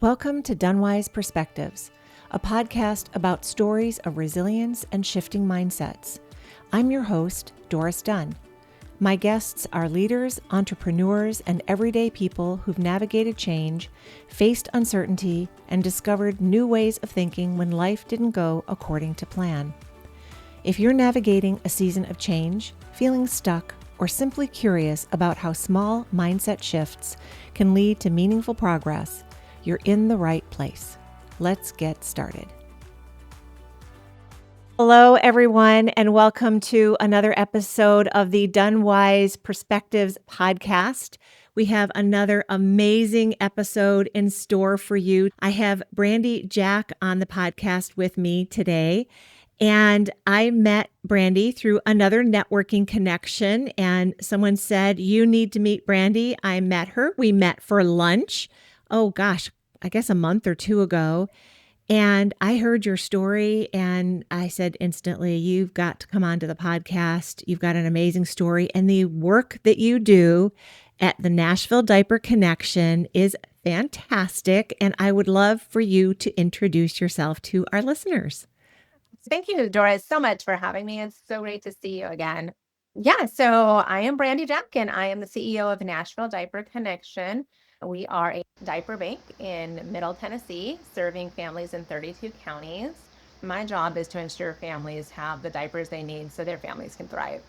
Welcome to DunnWise Perspectives, a podcast about stories of resilience and shifting mindsets. I'm your host, Doris Dunn. My guests are leaders, entrepreneurs, and everyday people who've navigated change, faced uncertainty, and discovered new ways of thinking when life didn't go according to plan. If you're navigating a season of change, feeling stuck, or simply curious about how small mindset shifts can lead to meaningful progress, you're in the right place. Let's get started. Hello, everyone, and welcome to another episode of the DunnWise Perspectives podcast. We have another amazing episode in store for you. I have Brandi Jack on the podcast with me today. And I met Brandi through another networking connection, and someone said, you need to meet Brandi. I met her. We met for lunch. Oh gosh, I guess a month or two ago. And I heard your story and I said instantly, you've got to come onto the podcast. You've got an amazing story. And the work that you do at the Nashville Diaper Connection is fantastic. And I would love for you to introduce yourself to our listeners. Thank you, Doris, so much for having me. It's so great to see you again. Yeah, so I am Brandi Jack, and I am the CEO of Nashville Diaper Connection. We are a diaper bank in Middle Tennessee, serving families in 32 counties. My job is to ensure families have the diapers they need so their families can thrive.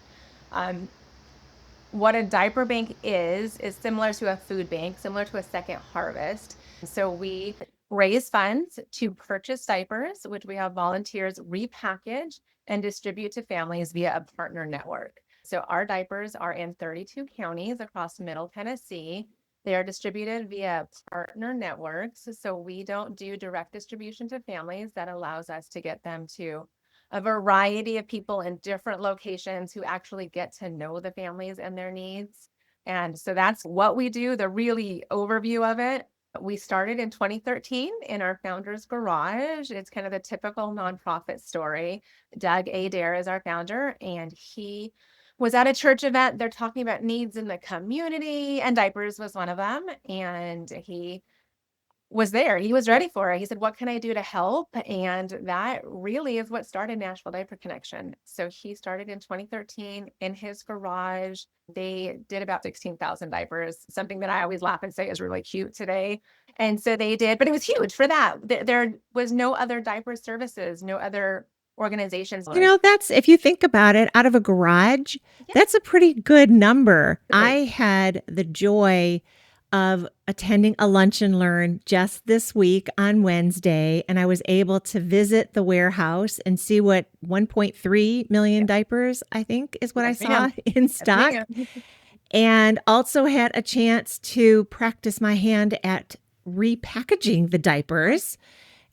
What a diaper bank is similar to a food bank, similar to a second harvest. So we raise funds to purchase diapers, which we have volunteers repackage and distribute to families via a partner network. So our diapers are in 32 counties across Middle Tennessee. They are distributed via partner networks. So we don't do direct distribution to families. That allows us to get them to a variety of people in different locations who actually get to know the families and their needs. And so that's what we do, the really overview of it. We started in 2013 in our founder's garage. It's kind of the typical nonprofit story. Doug Adair is our founder, and he was at a church event. They're talking about needs in the community, and diapers was one of them. And he was there. He was ready for it. He said, what can I do to help? And that really is what started Nashville Diaper Connection. So he started in 2013 in his garage. They did about 16,000 diapers, something that I always laugh and say is really cute today. And so they did, but it was huge for that. There was no other diaper services, no other organizations. You know, that's, if you think about it, out of a garage, that's a pretty good number. Right. I had the joy of attending a lunch and learn just this week on Wednesday, and I was able to visit the warehouse and see what 1.3 million diapers, I think, is what I saw in stock. And also had a chance to practice my hand at repackaging the diapers.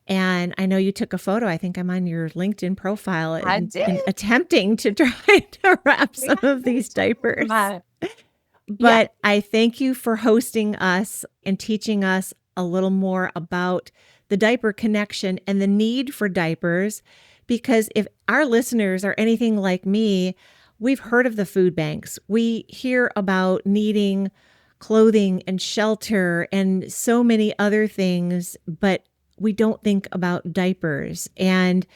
And I know you took a photo. I think I'm on your LinkedIn profile and attempting to try to wrap some of these diapers. But I thank you for hosting us and teaching us a little more about the diaper connection and the need for diapers. Because if our listeners are anything like me, we've heard of the food banks. We hear about needing clothing and shelter and so many other things, but we don't think about diapers. And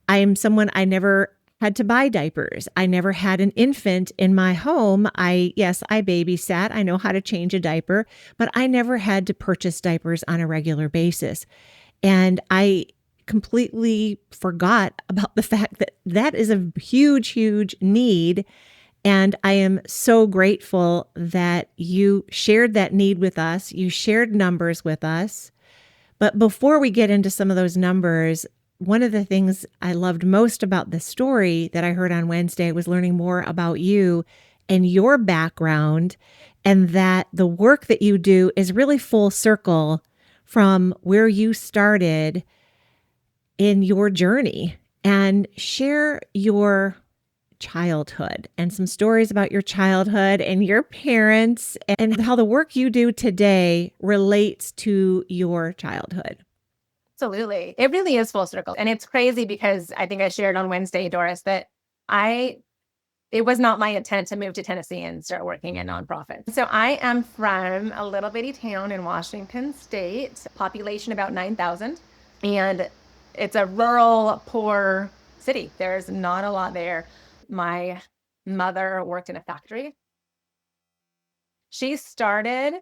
I am someone, I never had to buy diapers. I never had an infant in my home. I babysat. I know how to change a diaper, but I never had to purchase diapers on a regular basis. And I completely forgot about the fact that that is a huge, huge need. And I am so grateful that you shared that need with us. You shared numbers with us. But before we get into some of those numbers, one of the things I loved most about the story that I heard on Wednesday was learning more about you and your background, and that the work that you do is really full circle from where you started in your journey. And share your childhood and some stories about your childhood and your parents and how the work you do today relates to your childhood. Absolutely. It really is full circle. And it's crazy because I think I shared on Wednesday, Doris, that I it was not my intent to move to Tennessee and start working in nonprofits. So I am from a little bitty town in Washington State, population about 9,000. And it's a rural, poor city. There's not a lot there. My mother worked in a factory. She started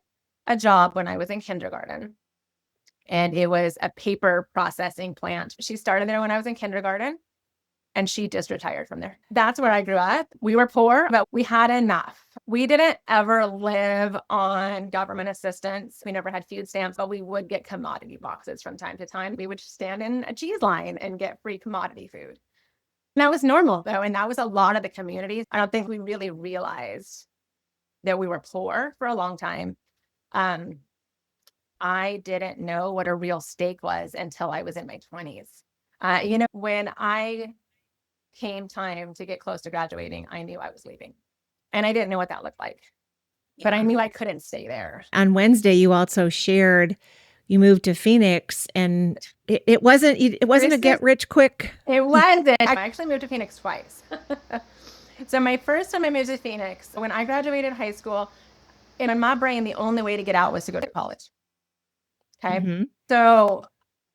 a job when I was in kindergarten, and it was a paper processing plant. She started there when I was in kindergarten, and she just retired from there. That's where I grew up. We were poor, but we had enough. We didn't ever live on government assistance. We never had food stamps, but we would get commodity boxes from time to time. We would stand in a cheese line and get free commodity food. And that was normal, though, and that was a lot of the community. I don't think we really realized that we were poor for a long time. I didn't know what a real steak was until I was in my 20s. When I came time to get close to graduating, I knew I was leaving. And I didn't know what that looked like, but I knew I couldn't stay there. On Wednesday, you also shared you moved to Phoenix, and it wasn't a get rich quick. It wasn't. I actually moved to Phoenix twice. So my first time I moved to Phoenix, when I graduated high school, in my brain, the only way to get out was to go to college. Okay. Mhm. So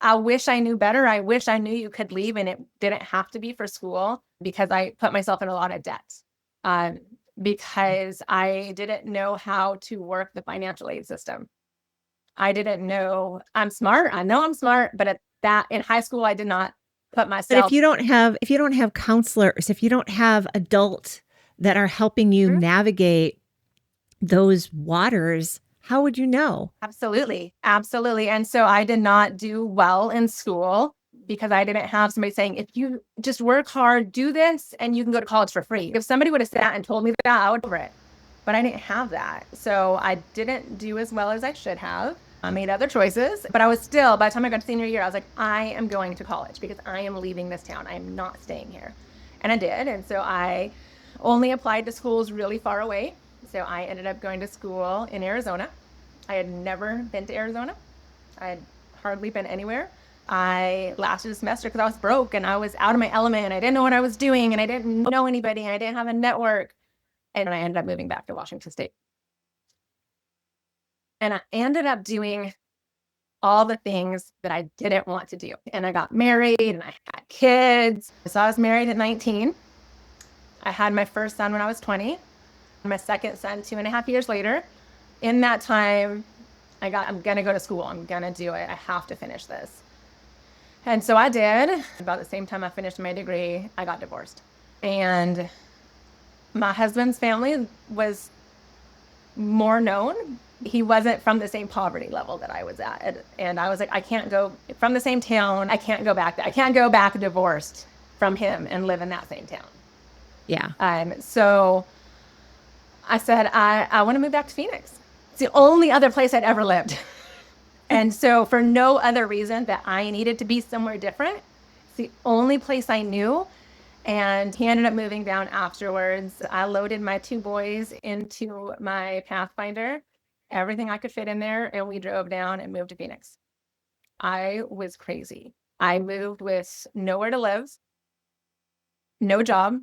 I wish I knew better. I wish I knew you could leave and it didn't have to be for school, because I put myself in a lot of debt, because I didn't know how to work the financial aid system. I didn't know. I'm smart. I know I'm smart, but in high school, I did not put myself. But if you don't have counselors, if you don't have adults that are helping you navigate those waters, how would you know? Absolutely. Absolutely. And so I did not do well in school because I didn't have somebody saying, if you just work hard, do this, and you can go to college for free. If somebody would have sat and told me that, I would over it. But I didn't have that. So I didn't do as well as I should have. I made other choices, but I was still, by the time I got to senior year, I was like, I am going to college because I am leaving this town. I am not staying here. And I did. And so I only applied to schools really far away. So I ended up going to school in Arizona. I had never been to Arizona. I had hardly been anywhere. I lasted a semester because I was broke and I was out of my element and I didn't know what I was doing and I didn't know anybody and I didn't have a network. And I ended up moving back to Washington State. And I ended up doing all the things that I didn't want to do. And I got married and I had kids. So I was married at 19. I had my first son when I was 20. My second son 2.5 years later. In that time, I'm going to go to school. I'm going to do it. I have to finish this. And so I did. About the same time I finished my degree, I got divorced. And my husband's family was more known. He wasn't from the same poverty level that I was at. And I was like, I can't go from the same town. I can't go back. I can't go back divorced from him and live in that same town. Yeah. So I said, I want to move back to Phoenix. It's the only other place I'd ever lived. And so for no other reason that I needed to be somewhere different, it's the only place I knew. And he ended up moving down afterwards. I loaded my 2 boys into my Pathfinder, everything I could fit in there, and we drove down and moved to Phoenix. I was crazy. I moved with nowhere to live, no job,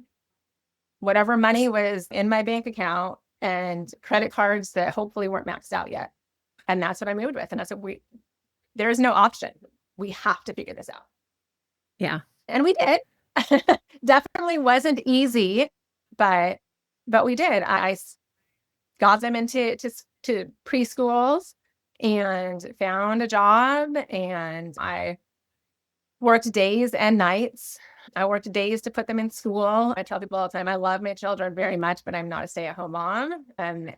whatever money was in my bank account, and credit cards that hopefully weren't maxed out yet. And that's what I moved with. And I said, there is no option. We have to figure this out. Yeah. And we did. Definitely wasn't easy, but we did. I got them into preschools and found a job, and I worked days and nights. I worked days to put them in school. I tell people all the time, I love my children very much, but I'm not a stay-at-home mom. And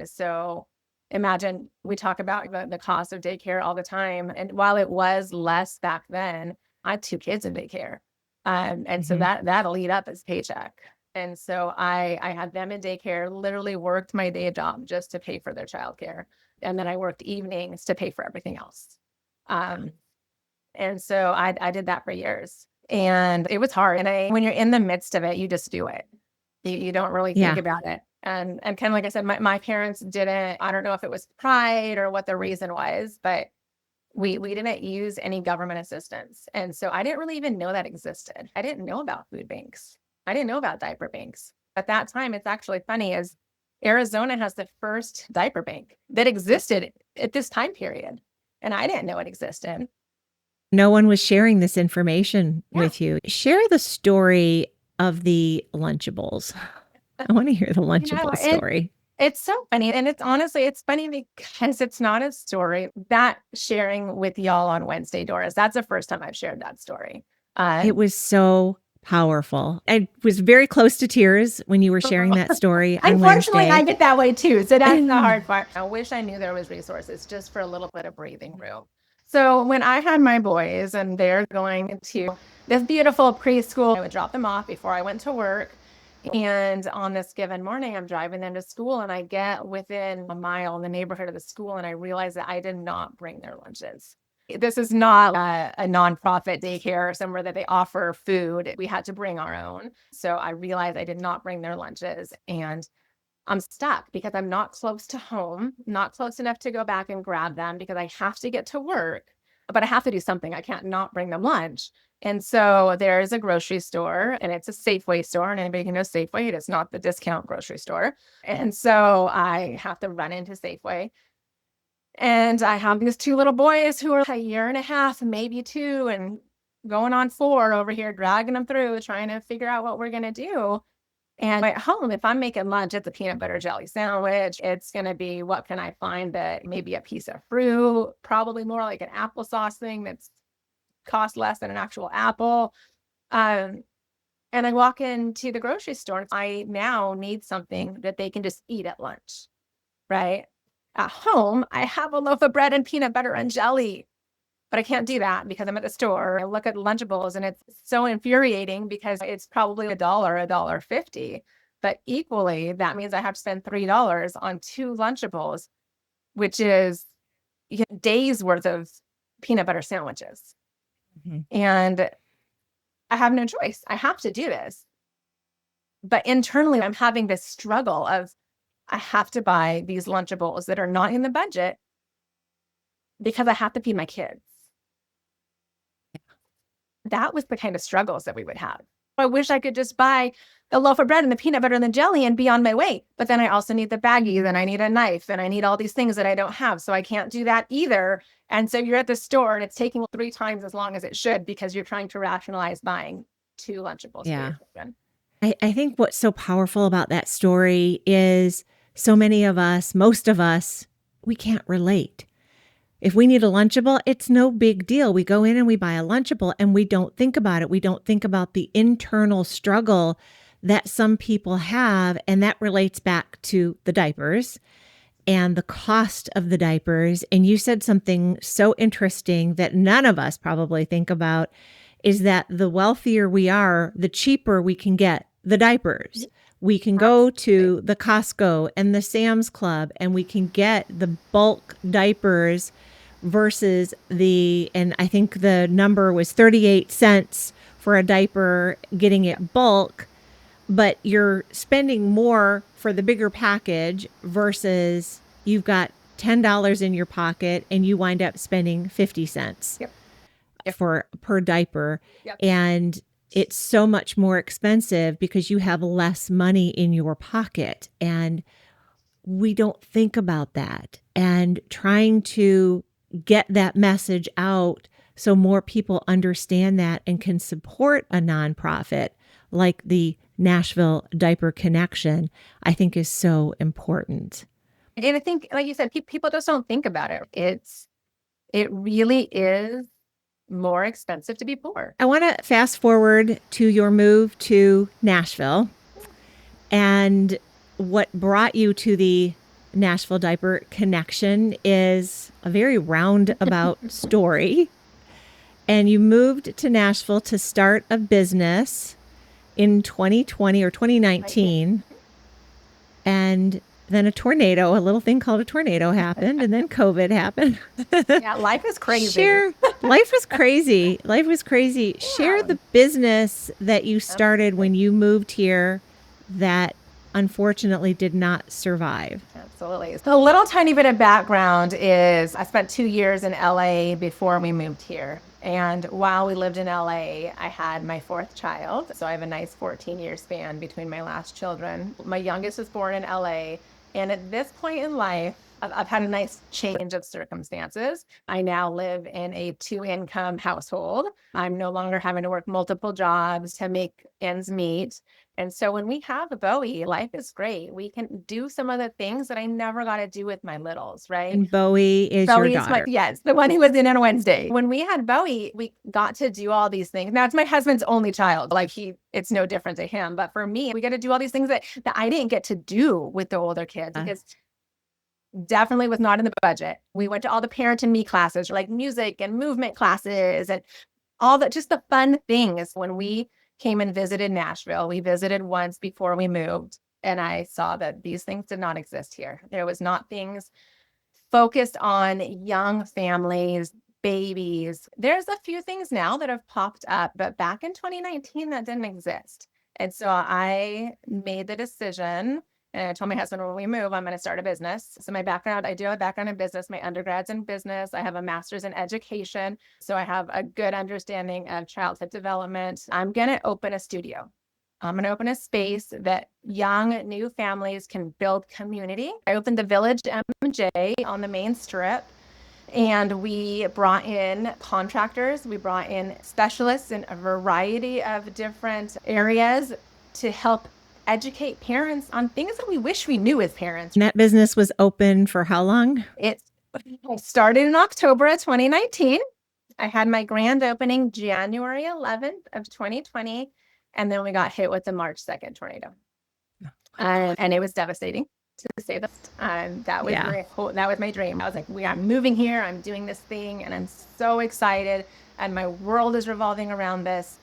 so imagine, we talk about the cost of daycare all the time. And while it was less back then, I had 2 kids in daycare. And so that'll eat up as paycheck. And so I had them in daycare, literally worked my day job just to pay for their childcare. And then I worked evenings to pay for everything else. And so I did that for years, and it was hard. And when you're in the midst of it, you just do it. You don't really think about it. And kind of like I said, my parents didn't, I don't know if it was pride or what the reason was, but we didn't use any government assistance. And so I didn't really even know that existed. I didn't know about food banks. I didn't know about diaper banks. At that time, it's actually funny, is Arizona has the first diaper bank that existed at this time period. And I didn't know it existed. No one was sharing this information Yeah. with you. Share the story of the Lunchables. I want to hear the Lunchables story. It's so funny. And it's funny because it's not a story that sharing with y'all on Wednesday, Doris. That's the first time I've shared that story. It was so powerful. I was very close to tears when you were sharing that story on Unfortunately, Wednesday. I get that way too. So that's the hard part. I wish I knew there was resources just for a little bit of breathing room. So when I had my boys and they're going to this beautiful preschool, I would drop them off before I went to work. And on this given morning, I'm driving them to school and I get within a mile in the neighborhood of the school and I realize that I did not bring their lunches. This is not a nonprofit daycare somewhere that they offer food. We had to bring our own. So I realized I did not bring their lunches and I'm stuck because I'm not close to home, not close enough to go back and grab them because I have to get to work, but I have to do something. I can't not bring them lunch. And so there's a grocery store and it's a Safeway store, and anybody can know Safeway. It is not the discount grocery store. And so I have to run into Safeway. And I have these two little boys who are a year and a half, maybe 2, and going on 4 over here, dragging them through, trying to figure out what we're going to do. And at home, if I'm making lunch, it's a peanut butter jelly sandwich. It's going to be, what can I find that maybe a piece of fruit, probably more like an applesauce thing that's cost less than an actual apple. And I walk into the grocery store and I now need something that they can just eat at lunch, right? At home, I have a loaf of bread and peanut butter and jelly, but I can't do that because I'm at the store. I look at Lunchables and it's so infuriating because it's probably $1, $1.50. But equally, that means I have to spend $3 on 2 Lunchables, which is days worth of peanut butter sandwiches. Mm-hmm. And I have no choice. I have to do this. But internally, I'm having this struggle of, I have to buy these Lunchables that are not in the budget because I have to feed my kids. That was the kind of struggles that we would have. I wish I could just buy the loaf of bread and the peanut butter and the jelly and be on my way. But then I also need the baggies and I need a knife and I need all these things that I don't have. So I can't do that either. And so you're at the store and it's taking 3 times as long as it should because you're trying to rationalize buying 2 Lunchables. Yeah. I think what's so powerful about that story is so many of us, most of us, we can't relate. If we need a Lunchable, it's no big deal. We go in and we buy a Lunchable and we don't think about it. We don't think about the internal struggle that some people have. And that relates back to the diapers and the cost of the diapers. And you said something so interesting that none of us probably think about, is that the wealthier we are, the cheaper we can get the diapers. We can go to the Costco and the Sam's Club and we can get the bulk diapers versus and I think the number was 38 cents for a diaper getting it bulk, but you're spending more for the bigger package versus you've got $10 in your pocket and you wind up spending 50 cents for per diaper. Yep. And it's so much more expensive because you have less money in your pocket. And we don't think about that. And trying to get that message out so more people understand that and can support a nonprofit like the Nashville Diaper Connection, I think is so important. And I think, like you said, people just don't think about it. It really is more expensive to be poor. I want to fast forward to your move to Nashville and what brought you to the Nashville Diaper Connection is a very roundabout story. And you moved to Nashville to start a business in 2020 or 2019. And then a little thing called a tornado happened, and then COVID happened. Yeah, life is crazy. Life was crazy. Life was crazy. Yeah. Share the business that you started when you moved here that unfortunately did not survive. Absolutely. So a little tiny bit of background is I spent 2 years in LA before we moved here. And while we lived in LA, I had my fourth child. So I have a nice 14-year span between my last children. My youngest was born in LA. And at this point in life, I've had a nice change of circumstances. I now live in a 2-income household. I'm no longer having to work multiple jobs to make ends meet. And so when we have a Bowie, life is great. We can do some of the things that I never got to do with my littles, right? And Bowie is your Bowie is daughter. yes, the one who was in on Wednesday. When we had Bowie, we got to do all these things. Now it's my husband's only child. Like it's no different to him. But for me, we get to do all these things that I didn't get to do with the older kids because definitely was not in the budget. We went to all the Parent and Me classes, like music and movement classes and all that, just the fun things. When we came and visited Nashville, we visited once before we moved, and I saw that these things did not exist here. There was not things focused on young families, babies. There's a few things now that have popped up, but back in 2019, that didn't exist. And so I made the decision, and I told my husband, when we move, I'm going to start a business. So my background, I do have a background in business. My undergrad's in business. I have a master's in education. So I have a good understanding of childhood development. I'm going to open a studio. I'm going to open a space that young new families can build community. I opened the Village MJ on the main strip, and we brought in contractors. We brought in specialists in a variety of different areas to help educate parents on things that we wish we knew as parents. And that business was open for how long? I started in October of 2019. I had my grand opening January 11th of 2020. And then we got hit with the March 2nd tornado. And it was devastating, to say the least. That was my dream. I was like, I'm moving here. I'm doing this thing. And I'm so excited. And my world is revolving around this.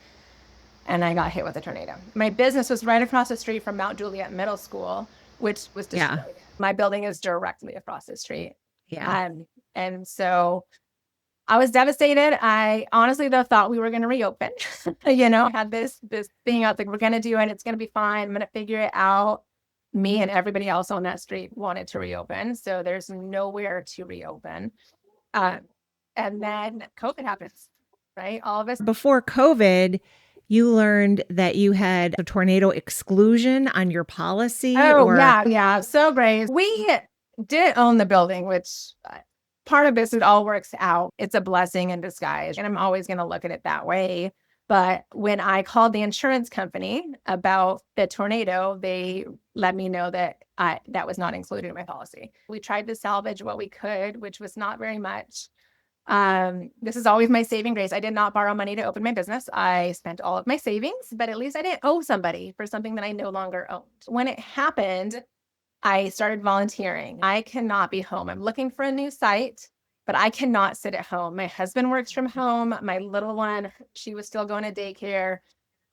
And I got hit with a tornado. My business was right across the street from Mount Juliet Middle School, which was destroyed. Yeah. My building is directly across the street. Yeah. And so I was devastated. I honestly, though, thought we were going to reopen. I had this thing. I was like, we're going to do it. It's going to be fine. I'm going to figure it out. Me and everybody else on that street wanted to reopen. So there's nowhere to reopen. And then COVID happens, right? All of us. Before COVID, you learned that you had a tornado exclusion on your policy. Yeah. So great. We did own the building, which part of this, it all works out. It's a blessing in disguise. And I'm always going to look at it that way. But when I called the insurance company about the tornado, they let me know that that was not included in my policy. We tried to salvage what we could, which was not very much. This is always my saving grace. I did not borrow money to open my business. I spent all of my savings, but at least I didn't owe somebody for something that I no longer owned. When it happened, I started volunteering. I cannot be home. I'm looking for a new site, but I cannot sit at home. My husband works from home. My little one, she was still going to daycare.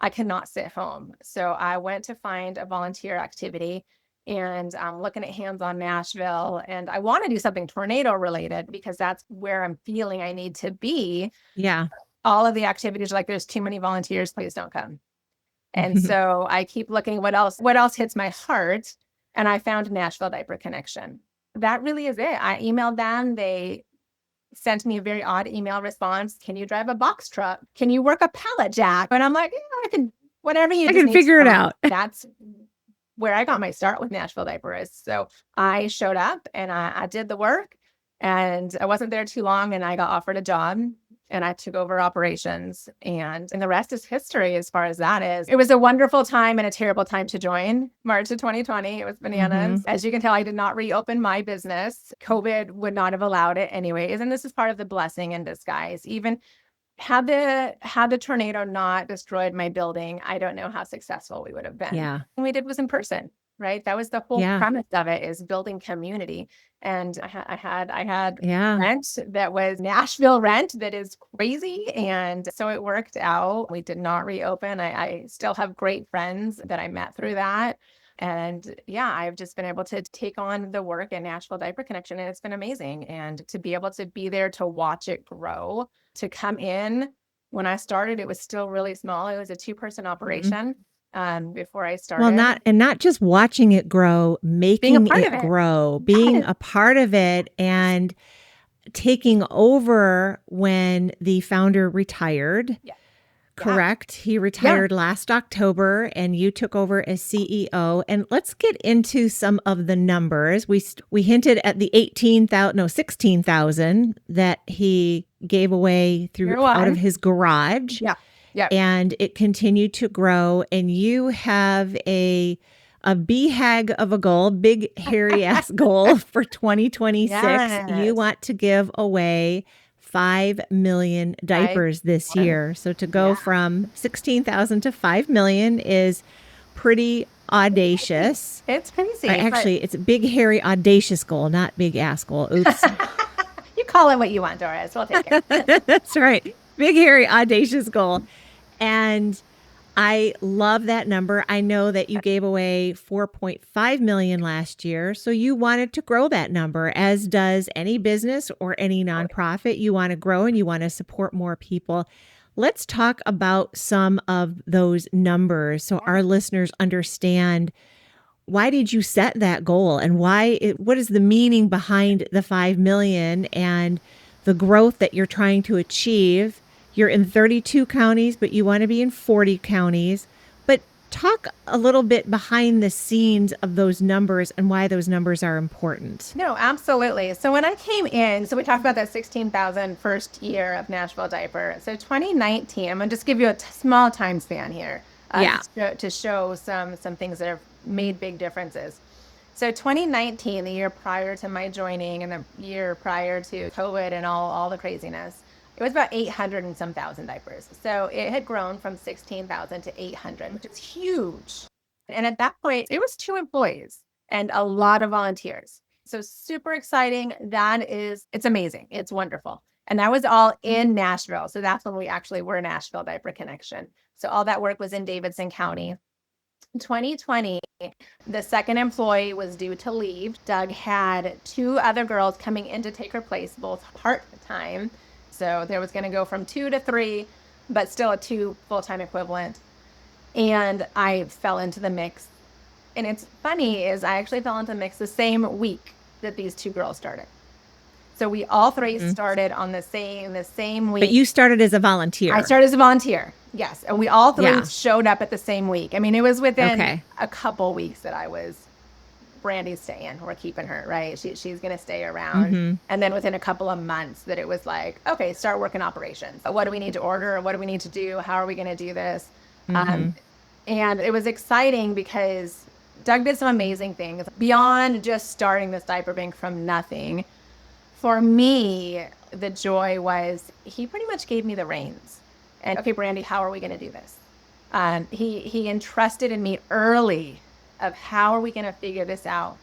I cannot sit home. So I went to find a volunteer activity, and I'm looking at Hands on Nashville, and I want to do something tornado related because that's where I'm feeling I need to be. Yeah. All of the activities are like, there's too many volunteers, please don't come. And so I keep looking what else hits my heart. And I found Nashville Diaper Connection. That really is it. I emailed them. They sent me a very odd email response. Can you drive a box truck? Can you work a pallet jack? And I'm like, I can, whatever you. I can figure it out. That's where I got my start with Nashville Diapers. So I showed up and I did the work, and I wasn't there too long, and I got offered a job. And I took over operations, and the rest is history as far as that is. It was a wonderful time and a terrible time to join. March of 2020, it was bananas. As you can tell, I did not reopen my business. COVID would not have allowed it anyways. And this is part of the blessing in disguise. Even had the tornado not destroyed my building, I don't know how successful we would have been. Yeah. What we did was in person. Right. That was the whole premise of it, is building community. And I had rent that was Nashville rent that is crazy. And so it worked out. We did not reopen. I still have great friends that I met through that. And I've just been able to take on the work in Nashville Diaper Connection, and it's been amazing. And to be able to be there to watch it grow, to come in. When I started, it was still really small. It was a 2-person operation. Before I started. Well, not just watching it grow, making it grow, being a part of it. And taking over when the founder retired. Yeah. Correct. He retired last October and you took over as CEO. And let's get into some of the numbers. We hinted at the 16,000 that he gave away out of his garage. Yeah. Yeah. And it continued to grow. And you have a BHAG of a goal, big hairy ass goal for 2026. Yes. You want to give away 5 million diapers this year. So to go from 16,000 to 5 million is pretty audacious. It's crazy. Actually, it's a big, hairy, audacious goal, not big ass goal. Oops. You call it what you want, Doris. We'll take it. That's right. Big, hairy, audacious goal. And I love that number. I know that you gave away 4.5 million last year. So you wanted to grow that number, as does any business or any nonprofit. You want to grow and you want to support more people. Let's talk about some of those numbers so our listeners understand, why did you set that goal and what is the meaning behind the 5 million and the growth that you're trying to achieve? You're in 32 counties, but you want to be in 40 counties. But talk a little bit behind the scenes of those numbers and why those numbers are important. No, absolutely. So when I came in, so we talked about that 16,000 first year of Nashville Diaper. So 2019, I'm going to just give you a small time span here to show some things that have made big differences. So 2019, the year prior to my joining and the year prior to COVID and all the craziness, it was about 800 and some thousand diapers. So it had grown from 16,000 to 800, which is huge. And at that point, it was 2 employees and a lot of volunteers. So super exciting. It's amazing. It's wonderful. And that was all in Nashville. So that's when we actually were Nashville Diaper Connection. So all that work was in Davidson County. 2020, the second employee was due to leave. Doug had 2 other girls coming in to take her place, both part-time. So there was going to go from 2 to 3, but still a 2 full-time equivalent. And I fell into the mix. And it's funny is I actually fell into the mix the same week that these 2 girls started. So we all 3 started on the same week. But you started as a volunteer. I started as a volunteer. Yes. And we all 3 showed up at the same week. I mean, it was within a couple weeks that I was Brandi's staying. We're keeping her, right? She's going to stay around. And then within a couple of months that it was like, okay, start working operations. What do we need to order? What do we need to do? How are we going to do this? And it was exciting because Doug did some amazing things beyond just starting this diaper bank from nothing. For me, the joy was he pretty much gave me the reins. And okay, Brandi, how are we going to do this? He entrusted in me early of how are we going to figure this out.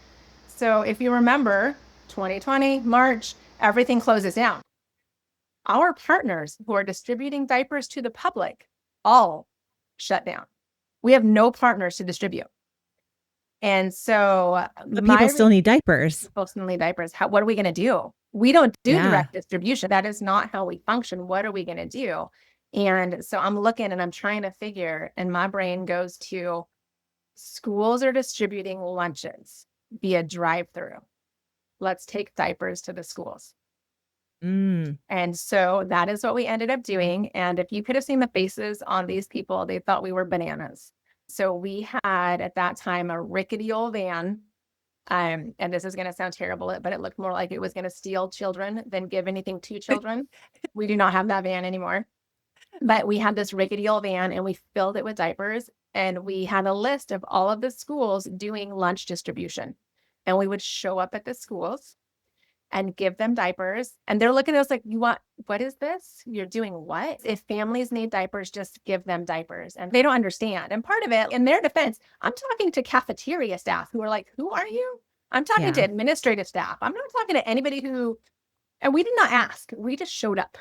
So if you remember, 2020, March, everything closes down. Our partners who are distributing diapers to the public all shut down. We have no partners to distribute. And so but people still need diapers. People still need diapers. What are we going to do? We don't do direct distribution. That is not how we function. What are we going to do? And so I'm looking and I'm trying to figure, and my brain goes to, schools are distributing lunches via drive-through. Let's take diapers to the schools. And so that is what we ended up doing. And if you could have seen the faces on these people, they thought we were bananas. So we had at that time a rickety old van. And this is going to sound terrible, but it looked more like it was going to steal children than give anything to children. We do not have that van anymore. But we had this rickety old van and we filled it with diapers. And we had a list of all of the schools doing lunch distribution. And we would show up at the schools and give them diapers. And they're looking at us like, what is this? You're doing what? If families need diapers, just give them diapers. And they don't understand. And part of it, in their defense, I'm talking to cafeteria staff who are like, who are you? I'm talking to administrative staff. I'm not talking to anybody and we did not ask. We just showed up.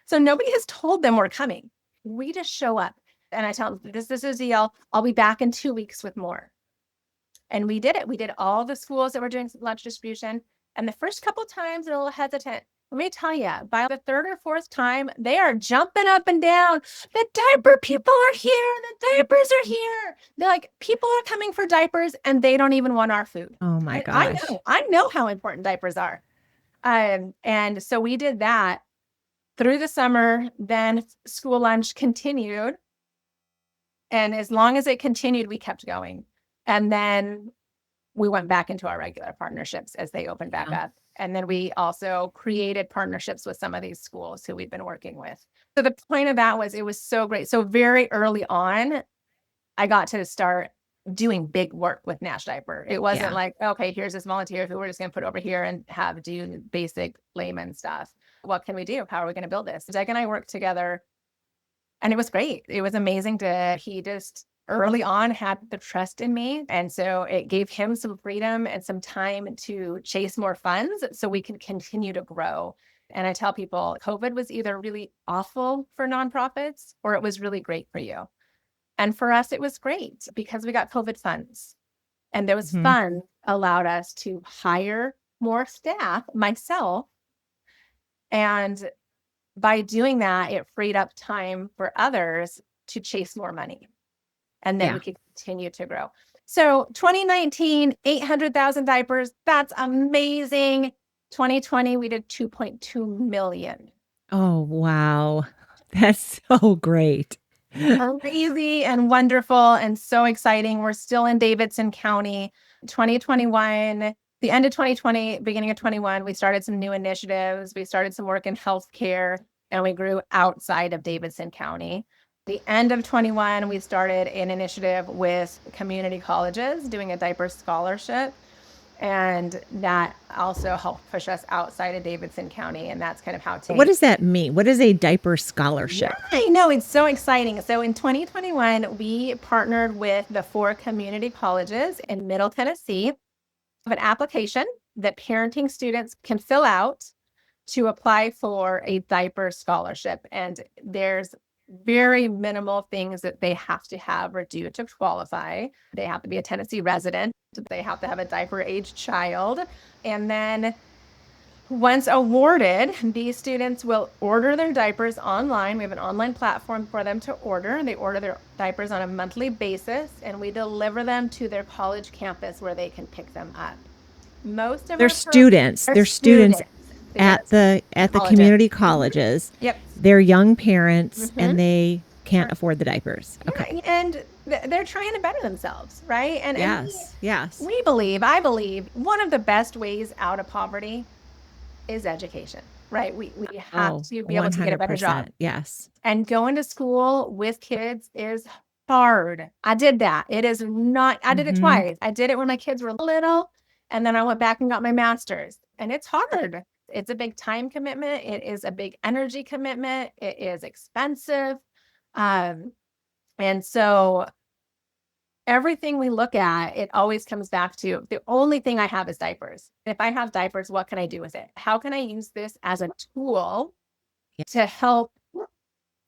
So nobody has told them we're coming. We just show up. And I tell them, this is a deal. I'll be back in 2 weeks with more. And we did it. We did all the schools that were doing lunch distribution. And the first couple times, they're a little hesitant. Let me tell you, by the 3rd or 4th time, they are jumping up and down. The diaper people are here. The diapers are here. They're like, people are coming for diapers and they don't even want our food. Oh my gosh. I know how important diapers are. And so we did that through the summer. Then school lunch continued. And as long as it continued, we kept going. And then we went back into our regular partnerships as they opened back up. And then we also created partnerships with some of these schools who we've been working with. So the point of that was, it was so great. So very early on, I got to start doing big work with Nash Diaper. It wasn't like, okay, here's this volunteer who we're just going to put over here and have do basic layman stuff. What can we do? How are we going to build this? Doug and I worked together, and it was great. It was amazing he just early on had the trust in me. And so it gave him some freedom and some time to chase more funds so we can continue to grow. And I tell people, COVID was either really awful for nonprofits or it was really great for you. And for us, it was great because we got COVID funds. And those funds allowed us to hire more staff, myself. And by doing that, it freed up time for others to chase more money. And then we could continue to grow. So 2019, 800,000 diapers. That's amazing. 2020, we did 2.2 million. Oh, wow. That's so great. Crazy and wonderful and so exciting. We're still in Davidson County. 2021, the end of 2020, beginning of 21, we started some new initiatives. We started some work in healthcare, and we grew outside of Davidson County. The end of 21, we started an initiative with community colleges doing a diaper scholarship. And that also helped push us outside of Davidson County. And that's kind of how What does that mean? What is a diaper scholarship? Yeah, I know, it's so exciting. So in 2021, we partnered with the 4 community colleges in Middle Tennessee of an application that parenting students can fill out to apply for a diaper scholarship. And there's very minimal things that they have to have or do to qualify. They have to be a Tennessee resident. They have to have a diaper-aged child. And then once awarded, these students will order their diapers online. We have an online platform for them to order. They order their diapers on a monthly basis, and we deliver them to their college campus where they can pick them up. Most of They're students. They're students at the community colleges. Yep. They're young parents and they can't afford the diapers. Okay. Yeah, and they're trying to better themselves, right? And yes. I believe one of the best ways out of poverty is education, right? We have to be able to get a better job. Yes. And going to school with kids is hard. I did that. It is not, I did it twice. I did it when my kids were little, and then I went back and got my master's. And it's hard. It's a big time commitment. It is a big energy commitment. It is expensive. And so everything we look at, it always comes back to the only thing I have is diapers. If I have diapers, what can I do with it? How can I use this as a tool to help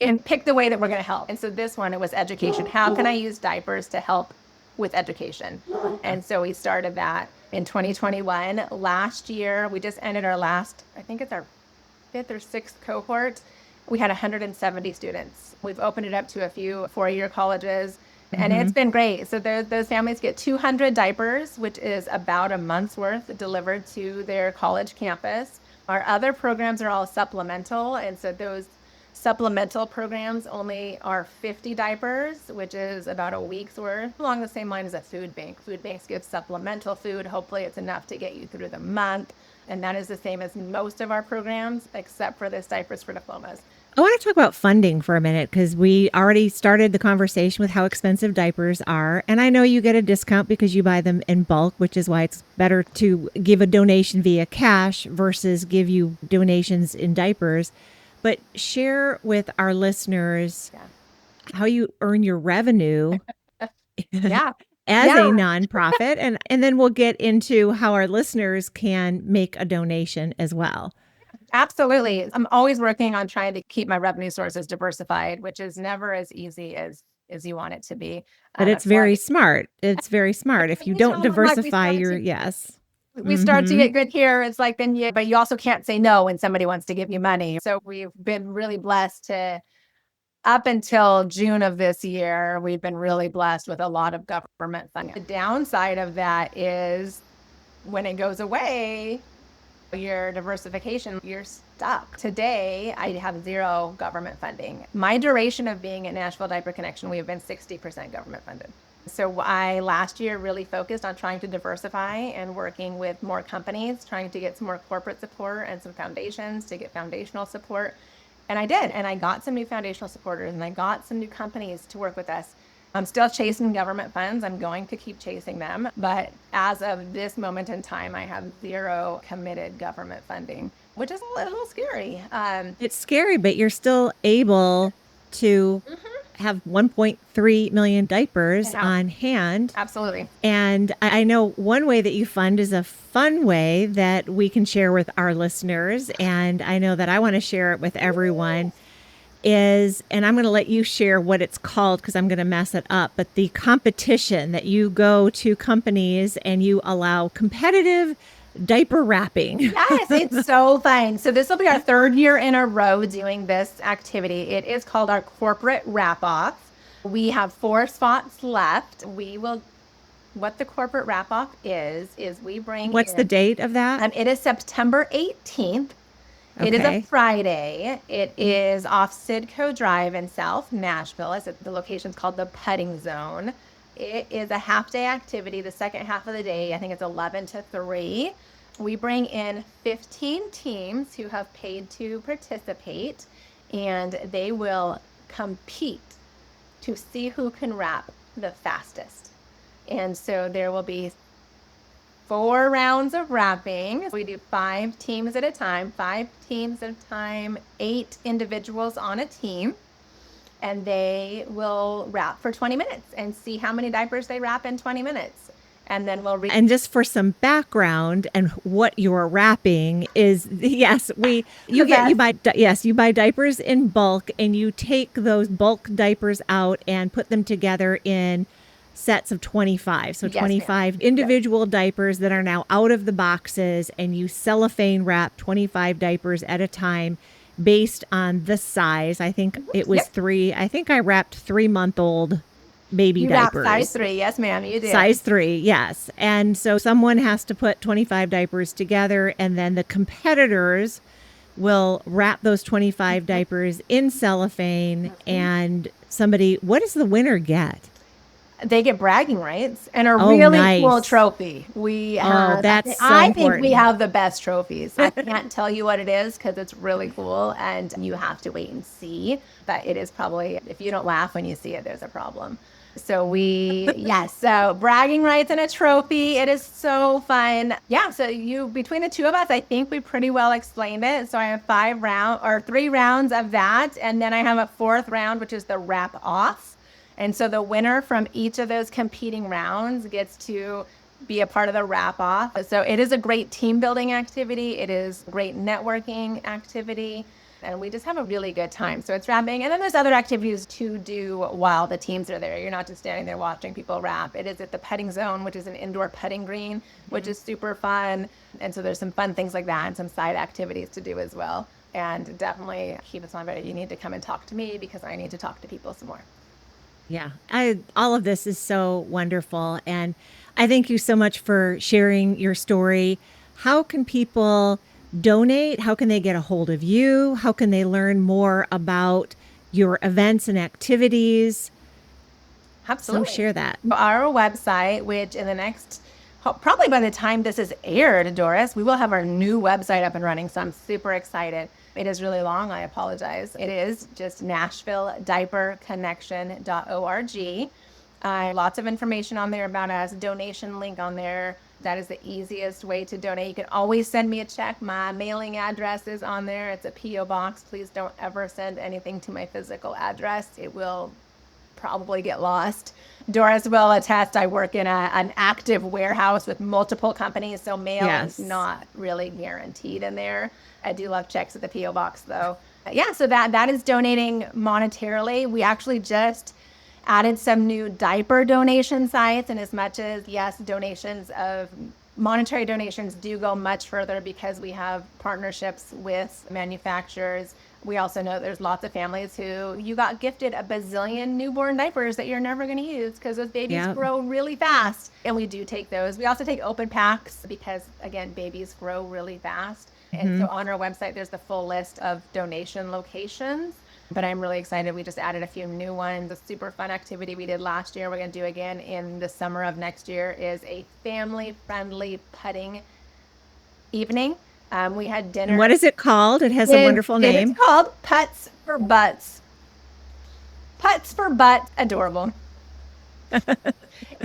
and pick the way that we're going to help? And so this one, it was education. How can I use diapers to help with education? And so we started that in 2021. Last year, we just ended our last, I think it's our 5th or 6th cohort. We had 170 students. We've opened it up to a few 4-year colleges, and it's been great. So those families get 200 diapers, which is about a month's worth delivered to their college campus. Our other programs are all supplemental, and so those supplemental programs only are 50 diapers, which is about a week's worth, along the same line as a food bank. Food banks give supplemental food. Hopefully it's enough to get you through the month. And that is the same as most of our programs, except for this Diapers for Diplomas. I want to talk about funding for a minute because we already started the conversation with how expensive diapers are. And I know you get a discount because you buy them in bulk, which is why it's better to give a donation via cash versus give you donations in diapers. But share with our listeners how you earn your revenue as a nonprofit. And then we'll get into how our listeners can make a donation as well. Absolutely. I'm always working on trying to keep my revenue sources diversified, which is never as easy as you want it to be. But it's very smart. It's very smart. If you don't diversify your, we start to get good here. It's like, but you also can't say no when somebody wants to give you money. So we've been really blessed up until June of this year, we've been really blessed with a lot of government funding. The downside of that is when it goes away, your diversification, you're stuck. Today, I have zero government funding. My duration of being at Nashville Diaper Connection, we have been 60% government funded. So I last year really focused on trying to diversify and working with more companies, trying to get some more corporate support and some foundations to get foundational support. And I did. And I got some new foundational supporters and I got some new companies to work with us. I'm still chasing government funds. I'm going to keep chasing them. But as of this moment in time, I have zero committed government funding, which is a little scary. It's scary, but you're still able to have 1.3 million diapers on hand. Absolutely. And I know one way that you fund is a fun way that we can share with our listeners. And I know that I want to share it with everyone is, and I'm going to let you share what it's called because I'm going to mess it up, but the competition that you go to companies and you allow competitive diaper wrapping. Yes, it's so fun. So this will be our third year in a row doing this activity. It is called our corporate wrap-off. We have 4 spots left. What the corporate wrap-off is we bring What's the date of that? It is September 18th. Okay. It is a Friday. It is off Sidco Drive in South Nashville. The location's called the Putting Zone. It is a half-day activity. The second half of the day, I think it's 11 to 3. We bring in 15 teams who have paid to participate, and they will compete to see who can wrap the fastest. And so there will be 4 rounds of wrapping. We do 5 teams at a time, 8 individuals on a team, and they will wrap for 20 minutes and see how many diapers they wrap in 20 minutes. And then we'll and just for some background and what you're wrapping is, you buy diapers in bulk and you take those bulk diapers out and put them together in sets of 25. So 25 individual diapers that are now out of the boxes, and you cellophane wrap 25 diapers at a time based on the size. I think it was 3. I think I wrapped 3-month-old baby diapers. Size 3. Yes, ma'am, you did. Size 3. Yes. And so someone has to put 25 diapers together, and then the competitors will wrap those 25 diapers in cellophane, and what does the winner get? They get bragging rights and a really cool trophy. I think we have the best trophies. I can't tell you what it is because it's really cool and you have to wait and see. But it is probably, if you don't laugh when you see it, there's a problem. So so bragging rights and a trophy. It is so fun. Yeah, so between the two of us, I think we pretty well explained it. So I have 3 rounds of that. And then I have a 4th round, which is the wrap off. And so the winner from each of those competing rounds gets to be a part of the wrap-off. So it is a great team building activity. It is a great networking activity. And we just have a really good time. So it's wrapping. And then there's other activities to do while the teams are there. You're not just standing there watching people wrap. It is at the Putting Zone, which is an indoor putting green, which is super fun. And so there's some fun things like that and some side activities to do as well. And definitely keep us on better. You need to come and talk to me because I need to talk to people some more. Yeah, all of this is so wonderful. And I thank you so much for sharing your story. How can people donate? How can they get a hold of you? How can they learn more about your events and activities? Absolutely. So share that. Our website, which in the next, probably by the time this is aired, Doris, we will have our new website up and running. So I'm super excited. It is really long. I apologize. It is just Nashville Diaper Connection.org. Lots of information on there about us, donation link on there. That is the easiest way to donate. You can always send me a check. My mailing address is on there. It's a P.O. box. Please don't ever send anything to my physical address. It will probably get lost. Doris will attest. I work in an active warehouse with multiple companies, so mail is not really guaranteed in there. I do love checks at the P.O. box, though. So that is donating monetarily. We actually just added some new diaper donation sites, and as much as, monetary donations do go much further because we have partnerships with manufacturers. We also know there's lots of families who you got gifted a bazillion newborn diapers that you're never going to use because those babies Yep. grow really fast. And we do take those. We also take open packs because, again, babies grow really fast. And so on our website, there's the full list of donation locations. But I'm really excited. We just added a few new ones. A super fun activity we did last year, we're going to do again in the summer of next year, is a family-friendly putting evening. We had dinner. What is it called? It has a wonderful name. It's called Putts for Butts. Putts for Butt. Adorable.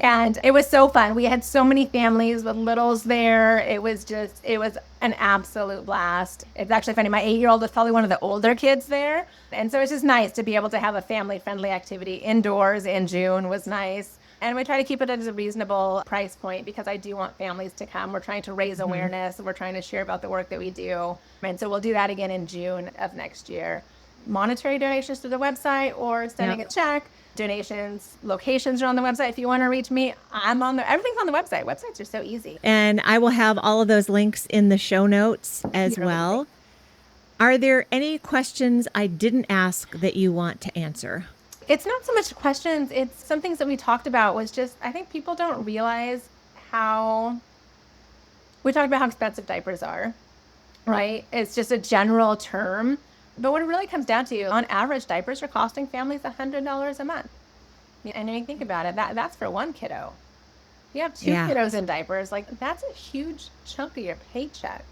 And it was so fun. We had so many families with littles there. It was an absolute blast. It's actually funny. My 8-year-old was probably one of the older kids there. And so it's just nice to be able to have a family-friendly activity indoors in June was nice. And we try to keep it at a reasonable price point because I do want families to come. We're trying to raise awareness. We're trying to share about the work that we do. And so we'll do that again in June of next year. Monetary donations to the website or sending a check. Donations, locations are on the website. If you want to reach me, everything's on the website. Websites are so easy. And I will have all of those links in the show notes as well. Are there any questions I didn't ask that you want to answer? It's not so much questions. It's some things that we talked about was just, I think people don't realize we talked about how expensive diapers are, right? It's just a general term. But what it really comes down to, on average, diapers are costing families $100 a month. And when you think about it, that's for one kiddo. If you have two kiddos in diapers, that's a huge chunk of your paycheck.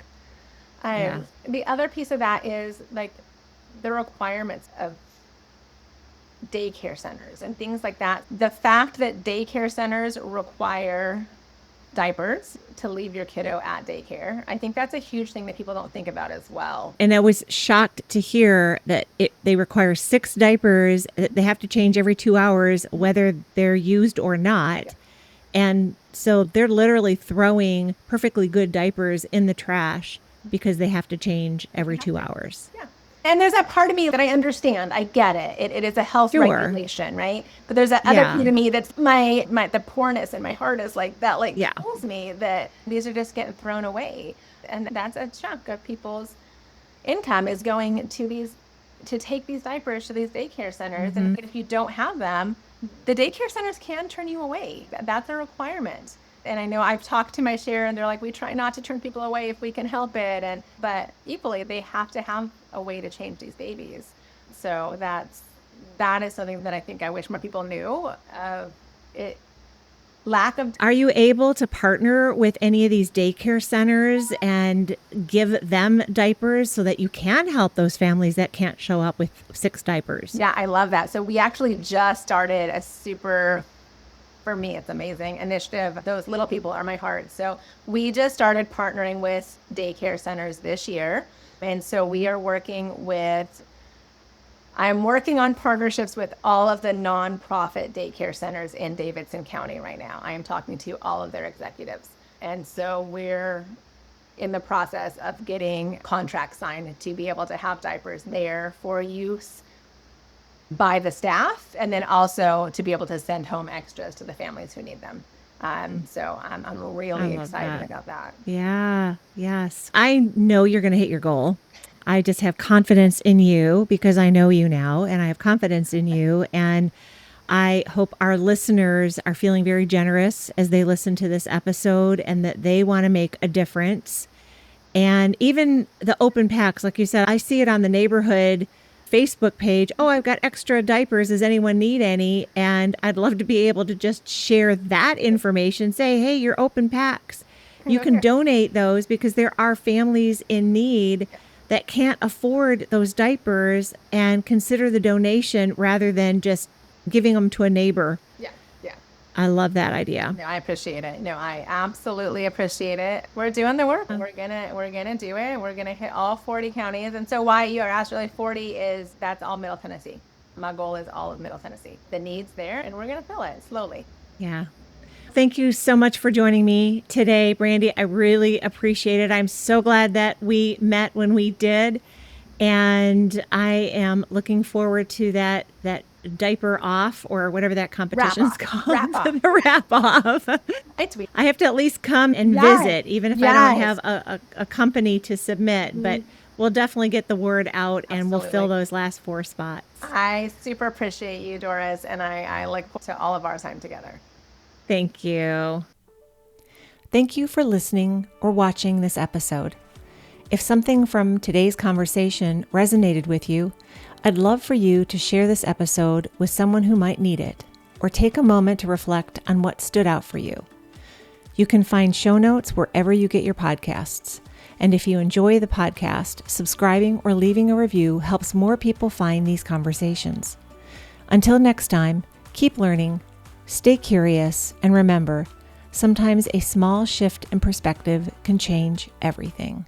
The other piece of that is the requirements of daycare centers and things like that. The fact that daycare centers require diapers to leave your kiddo at daycare, I think that's a huge thing that people don't think about as well. And I was shocked to hear that they require 6 diapers that they have to change every 2 hours, whether they're used or not. Yeah. And so they're literally throwing perfectly good diapers in the trash because they have to change every 2 hours. Yeah. And there's that part of me that I understand. I get it. It is a health regulation, right? But there's that other part of me that's the poorness in my heart is that tells me that these are just getting thrown away. And that's a chunk of people's income is going to take these diapers to these daycare centers. And if you don't have them, the daycare centers can turn you away. That's a requirement. And I know I've talked to my share and they're like, we try not to turn people away if we can help it. But equally, they have to have a way to change these babies. So that is something that I think I wish more people knew. Are you able to partner with any of these daycare centers and give them diapers so that you can help those families that can't show up with 6 diapers? Yeah, I love that. So we actually just started a super, for me, it's amazing initiative. Those little people are my heart. So we just started partnering with daycare centers this year. And so I'm working on partnerships with all of the nonprofit daycare centers in Davidson County right now. I am talking to all of their executives. And so we're in the process of getting contracts signed to be able to have diapers there for use by the staff, and then also to be able to send home extras to the families who need them. So I'm really excited about that. Yeah. Yes. I know you're going to hit your goal. I just have confidence in you because I know you now, and I have confidence in you. And I hope our listeners are feeling very generous as they listen to this episode and that they want to make a difference. And even the open packs, like you said, I see it on the neighborhood Facebook page. Oh, I've got extra diapers. Does anyone need any? And I'd love to be able to just share that information. Say, hey, your open packs. You can donate those because there are families in need that can't afford those diapers and consider the donation rather than just giving them to a neighbor. Yeah. I love that idea. No, I appreciate it. No, I absolutely appreciate it. We're doing the work. We're gonna do it. We're gonna hit all 40 counties. And so why you are asked really 40 that's all Middle Tennessee. My goal is all of Middle Tennessee. The need's there, and we're gonna fill it slowly. Yeah. Thank you so much for joining me today, Brandi. I really appreciate it. I'm so glad that we met when we did. And I am looking forward to that diaper off or whatever that competition's called. The wrap off. I have to at least come and visit, even if I don't have a company to submit. But We'll definitely get the word out and we'll fill Absolutely. those last 4 spots. I super appreciate you, Doris, and I look forward to all of our time together. Thank you. Thank you for listening or watching this episode. If something from today's conversation resonated with you, I'd love for you to share this episode with someone who might need it, or take a moment to reflect on what stood out for you. You can find show notes wherever you get your podcasts. And if you enjoy the podcast, subscribing or leaving a review helps more people find these conversations. Until next time, keep learning, stay curious, and remember, sometimes a small shift in perspective can change everything.